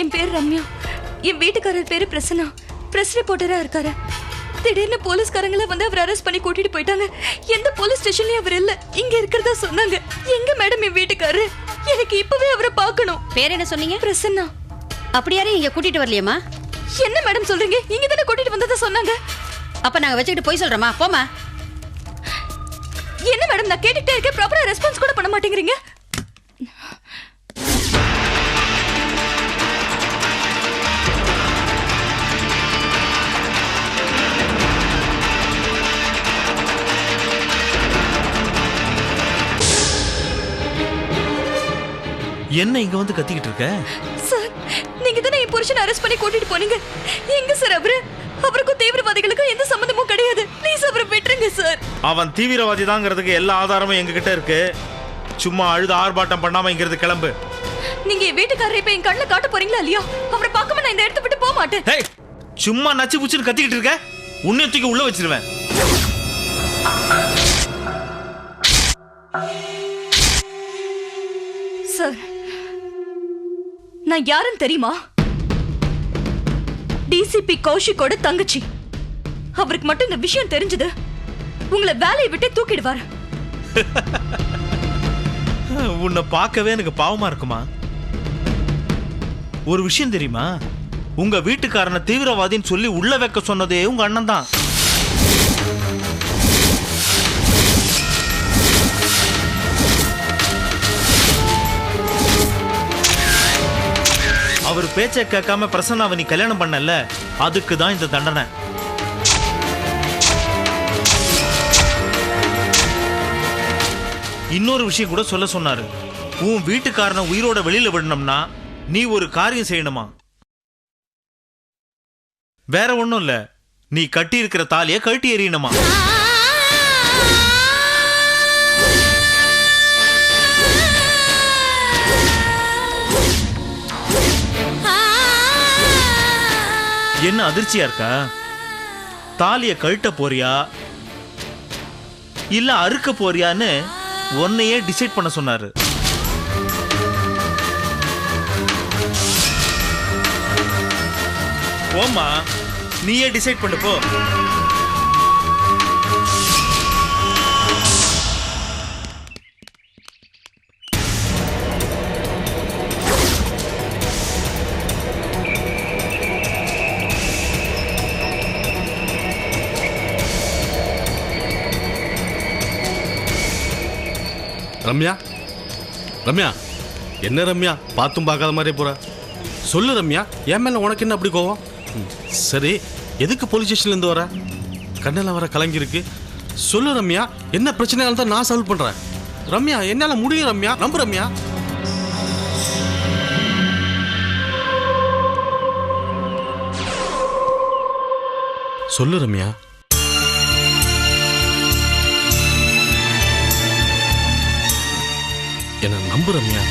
என் பேர் ரம்யா. என் வீட்டுக்காரர் பேரு பிரசன்னா. பிரஸ் ரிப்போர்ட்டரா இருக்காரு. திடீர்னு போலீஸ்காரங்கள வந்து அவர் அரெஸ்ட் பண்ணி கூட்டிட்டு போயிட்டாங்க. எந்த போலீஸ் ஸ்டேஷன்லயும் அவர் இல்ல, இங்க இருக்கிறதா சொன்னாங்க. எங்க மேடம் என் வீட்டுக்காரரு? எனக்கு இப்பவே அவரை பார்க்கணும். பேர் என்ன சொன்னீங்க? பிரசன்னா. அப்படி யாரையும் இங்க கூட்டிட்டு வரலையம்மா? என்ன மேடம் சொல்றீங்க? இங்க தானே கூட்டிட்டு வந்ததா சொன்னாங்க. அப்ப நாங்க வச்சுக்கிட்டு போய் சொல்றோமா? போமா. என்ன மேடம் நான் கேட்டுட்டே இருக்கேன், ப்ராப்பரா ரெஸ்பான்ஸ் கூட பண்ண மாட்டேங்கிறீங்க. என்ன இங்க வந்து கத்திக்கிட்டு இருக்க? சார், நீங்க தானே என் புருஷனை அரெஸ்ட் பண்ணி கூட்டிட்டு போனீங்க. எங்க சார் அவரு? அவருக்கும் தீவிரவாதிகளுக்கும் எந்த சம்பந்தமும் கிடையாது. ப்ளீஸ் அவரை விட்டுருங்க சார். அவன் தீவிரவாதி தாங்கிறதுக்கு எல்லா ஆதாரமும் எங்க கிட்ட இருக்கு. சும்மா அழுது ஆர்ப்பாட்டம் பண்ணாம இங்கிருந்து கிளம்பு. நீங்க என் வீட்டுக்காரரை இப்ப என் கண்ணுல காட்ட போறீங்களா இல்லையா? அவரை பார்க்காம நான் இந்த இடத்தை விட்டு போக மாட்டேன். டேய், சும்மா நச்சு புச்சுன்னு கத்திக்கிட்டு இருக்க. உன்னைய தூக்கி உள்ள வச்சிருவேன். சார், நான் யாருன்னு தெரியுமா? டிசிபி கௌஷிக்கோட தங்கச்சி. அவருக்கு மட்டும் இந்த விஷயம் தெரிஞ்சது உங்களை வேலையை விட்டு தூக்கிடுவாரு. உன்னை பார்க்கவே எனக்கு பாவமா இருக்குமா? ஒரு விஷயம் தெரியுமா? உங்க வீட்டுக்காரனை தீவிரவாதின்னு சொல்லி உள்ள வைக்க சொன்னதே உங்க அண்ணன் தான். அவர் பேச்சை கேட்காம பிரசன்னாவை நீ கல்யாணம் பண்ணல, அதுக்கு தான் இந்த தண்டனை. இன்னொரு விஷயம் கூட சொல்ல சொன்னாரு. உன் வீட்டுக்காரனை உயிரோட வெளியில விடணும்னா நீ ஒரு காரியம் செய்யணுமா. வேற ஒண்ணும் இல்ல, நீ கட்டி இருக்கிற தாலியை கழட்டி எறியணுமா. என்ன அதிர்ச்சியா இருக்கா? தாலிய கழட்ட போறியா இல்ல அறுக்க போறியான்னு உன்னையே டிசைட் பண்ண சொன்னாரு. போமா, நீயே டிசைட் பண்ணு போ. ரம்யா, ரம்யா, என்ன ரம்யா பார்த்தும் பார்க்காத மாதிரியே போற? சொல்லு ரம்யா, என் மேல உனக்கு என்ன அப்படி கோவம்? சரி, எதுக்கு போலீஸ் ஸ்டேஷன்ல இருந்து வர? கண்ணெல்லாம் வர கலங்கிருக்கு. சொல்லு ரம்யா, என்ன பிரச்சனையால தான் நான் சால்வ் பண்றேன். ரம்யா, என்னால முடியும் ரம்யா, நம்பு ரம்யா. சொல்லு ரம்யா. என்ன நம்பு ரம்யா.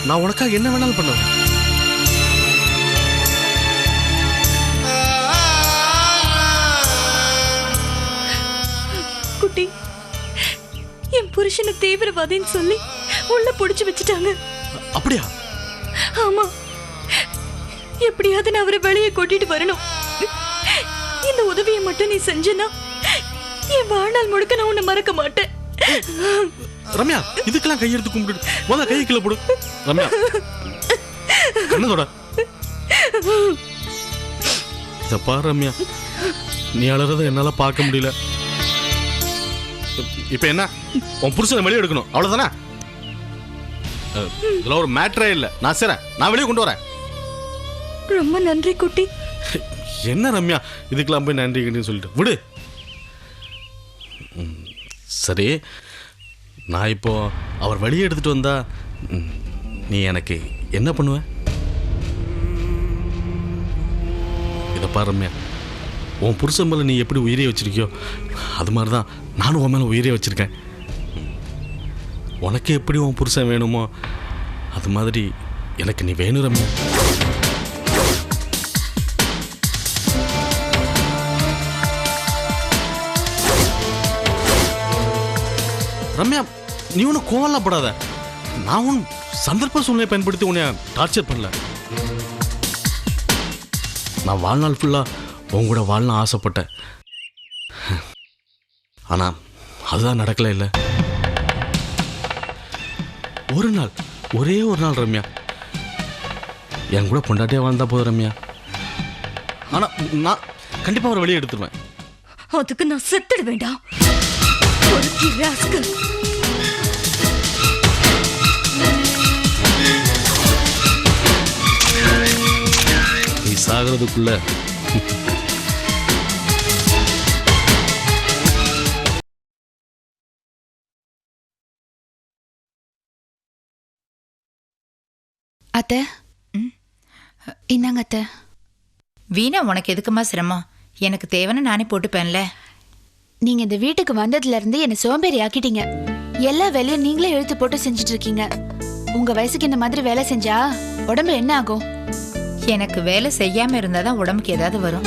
நான் உனக்காக என்ன வேணாலும் பண்ணுவேன். குட்டி, என் புருஷனை தீவிரவாதின்னு சொல்லி உள்ள புடிச்சு வச்சுட்டாங்க. அப்படியா? ஆமா, எப்படியாவது நான் அவரை வெளியே கூட்டிட்டு வரணும். இந்த உதவியை மட்டும் நீ செஞ்சனா என் வாழ்நாள் முழுக்க நான் உன்னை மறக்க மாட்டேன். ரம்யா, இதுக்கெல்லாம் கையெடுத்து கும்பிட்டு முதல்ல கையை கீழே போடு. ரம்யா, என்னதோட இத பாரு ரம்யா, நீ அழறத என்னால பார்க்க முடியல. இப்ப என்ன, உன் புருஷனை வெளியே எடுக்கணும் அவ்வளவுதானே? இதெல்லாம் ஒரு மேட்டரே இல்ல. நான் சரி, நான் வெளியே கொண்டு வரேன். ரொம்ப நன்றி குட்டி. என்ன ரம்யா, இதுக்கெல்லாம் போய் நன்றி சொல்லிட்டு விடு. சரி, நான் இப்போ அவர் வெளியே எடுத்துட்டு வந்தா நீ எனக்கு என்ன பண்ணுவ? இதை பாரு ரம்யா, உன் புருஷன் மேலே நீ எப்படி உயிரே வச்சிருக்கியோ அது மாதிரி தான் நானும் உன் மேலே உயிரே வச்சிருக்கேன். உனக்கு எப்படி உன் புருஷன் வேணுமோ அது மாதிரி எனக்கு நீ வேணும் ரம்யா. ரம்யா, நீ ஒன்றும் கோவலாம் படாத. நான் ஒன்றும் சந்தர்ப்ப சூழ்நிலையை பயன்படுத்தி உன்னை டார்ச்சர் பண்ணல. நான் வாழ்நாள் ஃபுல்லா உன் கூட வாழணும் ஆசைப்பட்டேன். ஆனா அதுதான் நடக்கல. இல்லை, ஒரு நாள், ஒரே ஒரு நாள் ரம்யா, என் கூட பொண்டாட்டியா வாழ்ந்தா போதும் ரம்யா. ஆனா நான் கண்டிப்பா அவரை வெளியே எடுத்துருவேன். அதுக்கு நான் செத்துட வேண்டாம். ஒரு ராஸ்கல். நீ சாகிறதுக்குள்ள அத்தை, இந்தாங்க அத்தை. வீணா உனக்கு எதுக்குமா சிரமம்? எனக்கு தேவைன்னு நானே போட்டுப்பேன்ல. நீங்க இந்த வீட்டுக்கு வந்ததுல இருந்து என்ன சோம்பேறி ஆக்கிட்டீங்க. எல்லா வேலையும் நீங்களே இழுத்து போட்டு செஞ்சுட்டு இருக்கீங்க. உங்க வயசுக்கு இந்த மாதிரி வேலை செஞ்சா உடம்பு என்ன ஆகும்? எனக்கு வேலை செய்யாம இருந்தாதான் உடம்புக்கு ஏதாவது வரும்.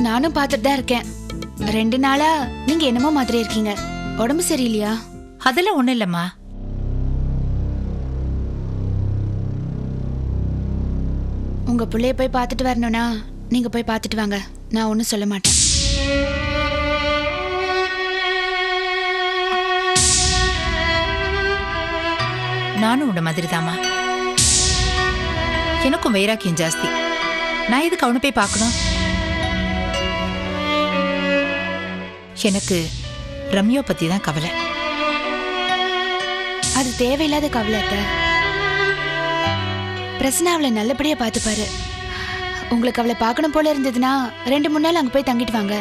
நானும் பார்த்துட்டு தான் இருக்கேன். 2 நாளா நீங்க என்னமோ மாதிரி இருக்கீங்க. உடம்பு சரியில்லையா? அதெல்லாம் ஒண்ணும் இல்லம்மா. உங்க பிள்ளைய போய் பார்த்துட்டு வரணும்னா நீங்க போய் பார்த்துட்டு வாங்க. நான் ஒன்றும் சொல்ல மாட்டேன். நானும் உன்ன மாதிரி தாமா. எனக்கும் வைராக்கியம் ஜாஸ்தி. நான் எதுக்கு அவனை போய் பார்க்கணும்? எனக்கு ரம்யா பத்தி தான் கவலை. அது தேவையில்லாத கவலை அத்தை. பிரசன்னா அவளை நல்லபடியா பார்த்துப்பாரு. உங்களுக்கு அவளை பார்க்கணும் போல இருந்ததுன்னா 2-3 நாள் அங்க போய் தங்கிட்டு வாங்க.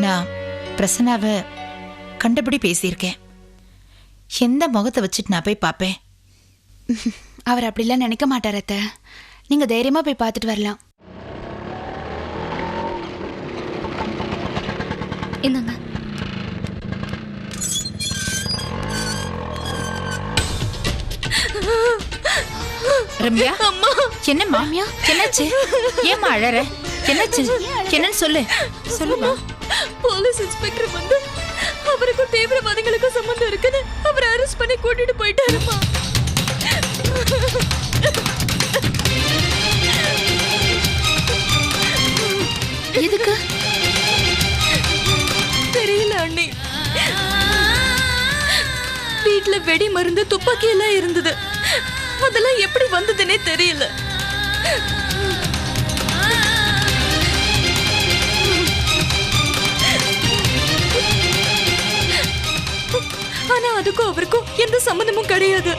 நான் பிரசன்னாவை கண்டபடி பேசியிருக்கேன். எந்த முகத்தை வச்சுட்டு நான் போய் பார்ப்பேன்? அவர் அப்படிலாம் நினைக்க மாட்டார் அத்தை. நீங்க தைரியமா போய் பார்த்துட்டு வரலாம். என்னங்க? ரம்யா, அம்மா, என்னம்மா? என்னாச்சு? ஏம்மா அழற? என்னாச்சு? என்னன்னு சொல்லு. சொல்லுமா. போலீஸ் இன்ஸ்பெக்டர் வந்து அவருக்கும் தீவிரவாதிகளுக்கும் சம்பந்தம் இருக்குன்னு அவரை அரெஸ்ட் பண்ணி கூட்டிட்டு போயிட்டாருமா. எதுக்கு தெரியல அண்ணி. வீட்ல வெடி மருந்து, துப்பாக்கி எல்லாம் இருந்தது. அதெல்லாம் எப்படி வந்ததுன்னே தெரியல. ஆனா அதுக்கும் அவருக்கும் எந்த சம்பந்தமும் கிடையாது.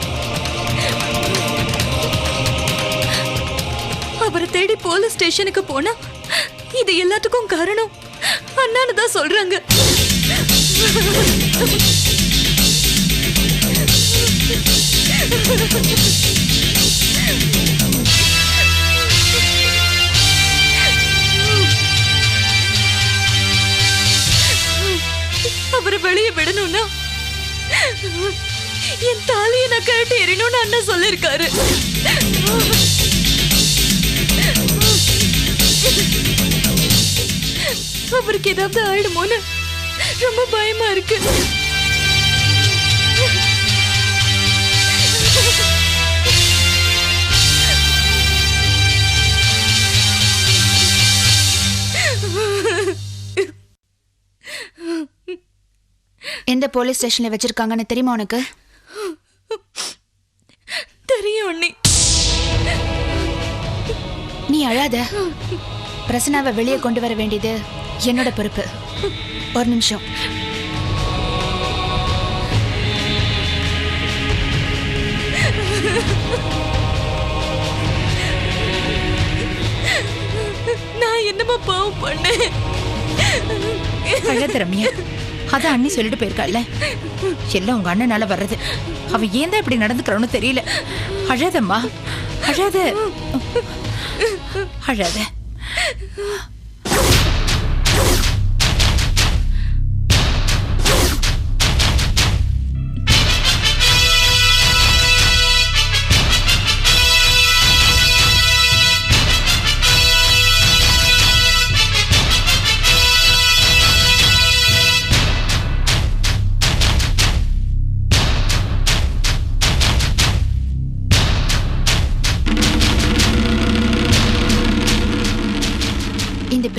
அவரை தேடி போலீஸ் ஸ்டேஷனுக்கு போனா இது எல்லாத்துக்கும் காரணம் அண்ணான்னு தான் சொல்றாங்க. அவரை வெளியே விடணும்னா என் தாலியை நான் கழட்டி எறியணும்னு அண்ணா சொல்லிருக்காரு. அவருக்கு ஏதாவது ஆயிடுமோன்னு ரொம்ப பயமா இருக்கு. எந்த போலீஸ் ஸ்டேஷன்ல வச்சிருக்காங்கன்னு தெரியுமா உனக்கு? தெரியும் அண்ணி. நீ அழாத. பிரசன்னாவை வெளியே கொண்டு வர வேண்டியது என்னோட பொறுப்பு. ஒரு நிமிஷம். நான் என்னமா பாவம் பண்ணேன்? அழாத ரம்யா. அதான் அண்ணி சொல்லிட்டு போயிருக்காள்ல, எல்லாம் உங்க அண்ணனால வர்றது. அவ ஏன் தான் இப்படி நடந்துக்கிறான்னு தெரியல. அழாதம்மா, அழாத, அழாத.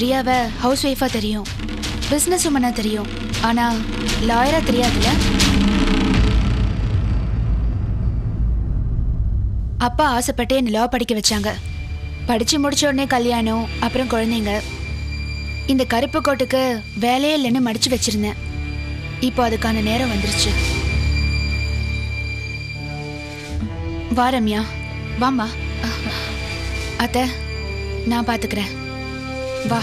பிரியாவை ஹவுஸ் ஒய்ஃபா தெரியும், பிசினஸ் உமனா தெரியும், ஆனா லாயரா தெரியாதுல்ல. அப்பா ஆசைப்பட்டு என்ன லா படிக்க வச்சாங்க. படிச்சு முடிச்ச உடனே கல்யாணம், அப்புறம் குழந்தைங்க. இந்த கருப்பு கோட்டுக்கு வேலையே இல்லைன்னு மடிச்சு வச்சிருந்தேன். இப்போ அதுக்கான நேரம் வந்துருச்சு. வா ரம்யா. வாம்மா. அத்தை, நான் பாத்துக்கிறேன். வா.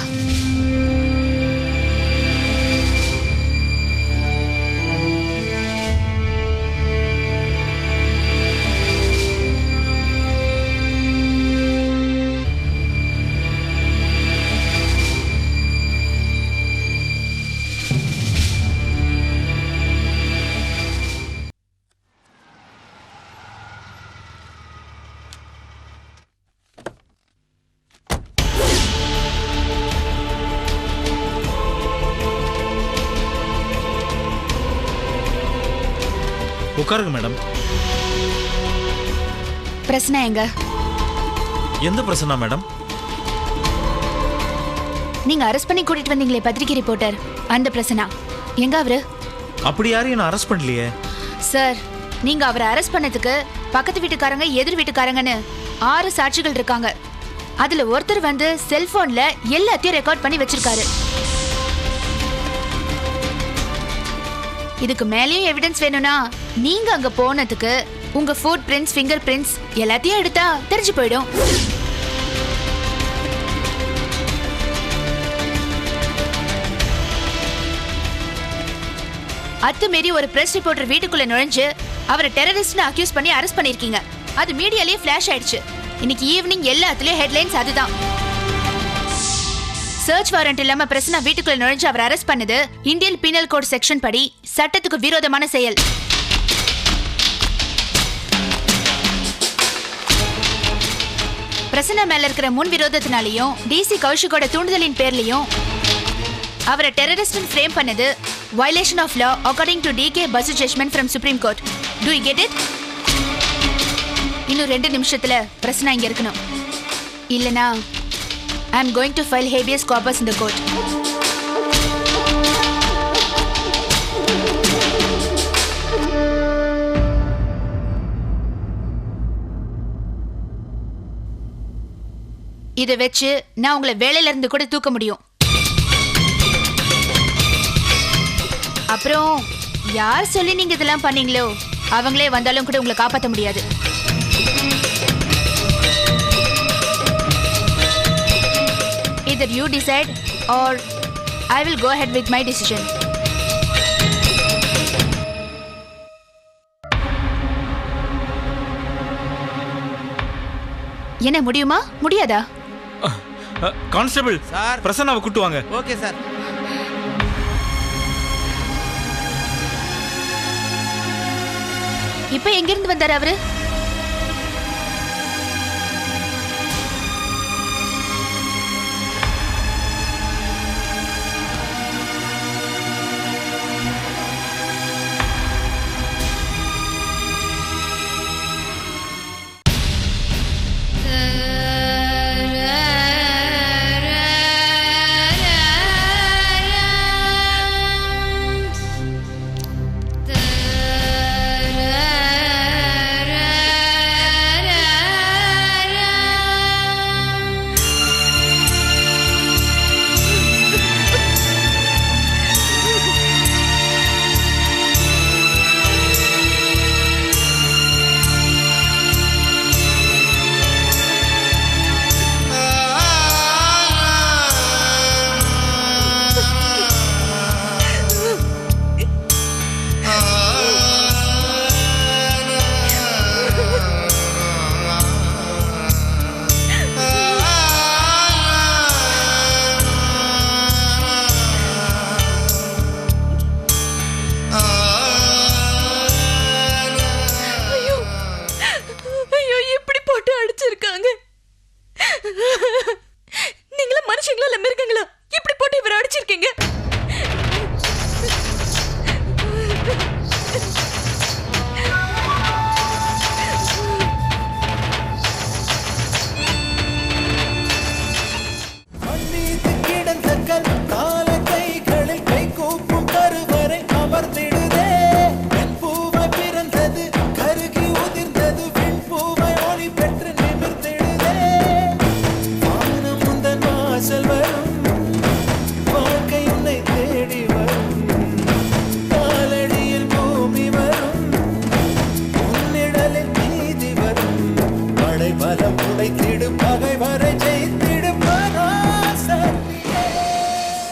உட்காருங்க மேடம். பிரச்சனை எங்க? எந்த பிரச்சனை மேடம்? நீங்க அரெஸ்ட் பண்ணி கூட்டிட்டு வந்தீங்களே பத்திரிகை ரிப்போர்ட்டர், அந்த பிரச்சனை எங்க அவரு? அப்படி யாரையும் நான் அரெஸ்ட் பண்ணலையே. சார், நீங்க அவரை அரெஸ்ட் பண்ணதுக்கு பக்கத்து வீட்டுக்காரங்க எதிர் வீட்டுக்காரங்கன்னு 6 சாட்சிகள் இருக்காங்க. அதுல ஒருத்தர் வந்து செல்போன்ல எல்லாத்தையும் ரெக்கார்ட் பண்ணி வச்சிருக்காரு. இதுக்கு மேலேயும் எவிடன்ஸ் வேணும்னா நீங்க அங்க போனதுக்கு உங்க ஃபுட் பிரிண்ட்ஸ், ஃபிங்கர் பிரிண்ட்ஸ் எல்லாத்தையும் எடுத்தா தெரிஞ்சு போயிடும். அத்துமீறி ஒரு பிரஸ் ரிப்போர்ட்டர் வீட்டுக்குள்ள நுழைஞ்சு அவரை டெரரிஸ்ட்னு அக்யூஸ் பண்ணி அரெஸ்ட் பண்ணிருக்கீங்க. அது மீடியாலயே ஃபிளாஷ் ஆயிடுச்சு. இன்னைக்கு ஈவினிங் எல்லாத்துலயும் ஹெட்லைன்ஸ் அதுதான். சர்ச் வாரண்ட் இல்லாம பிரசன்னா வீட்டுக்குள்ள நுழைஞ்சு அவர் அரெஸ்ட் பண்ணது இந்தியன் பீனல் கோட் செக்ஷன் படி சட்டத்துக்கு விரோதமான செயல். பிரசன்னா மேல இருக்கிற முன் விரோதத்தினாலையும் டிசி கௌஷிகோட தூண்டுதலின் பேர்லயும் அவரை டெரரிஸ்ட் ஃப்ரேம் பண்ணது violation of law according to DK Basu judgment from Supreme Court. Do you get it? இன்னும் 2 நிமிஷத்துல பிரசன்னா இங்க இருக்கணும். இல்லனா I am going to file habeas corpus in the court. இதை வச்சு நான் உங்களை வேலையில இருந்து கூட தூக்க முடியும். அப்புறம் யார் சொல்லி நீங்க இதெல்லாம் பண்ணீங்களோ அவங்களே வந்தாலும் கூட உங்களை காப்பாற்ற முடியாது. Either you decide or I will go ahead with my decision. என்ன முடியுமா முடியாதா? கான்ஸ்டபிள் சார், பிரசன்னாவை கூட்டு வாங்க. Okay sir. இப்ப எங்க இருந்து வந்தாரு அவரு?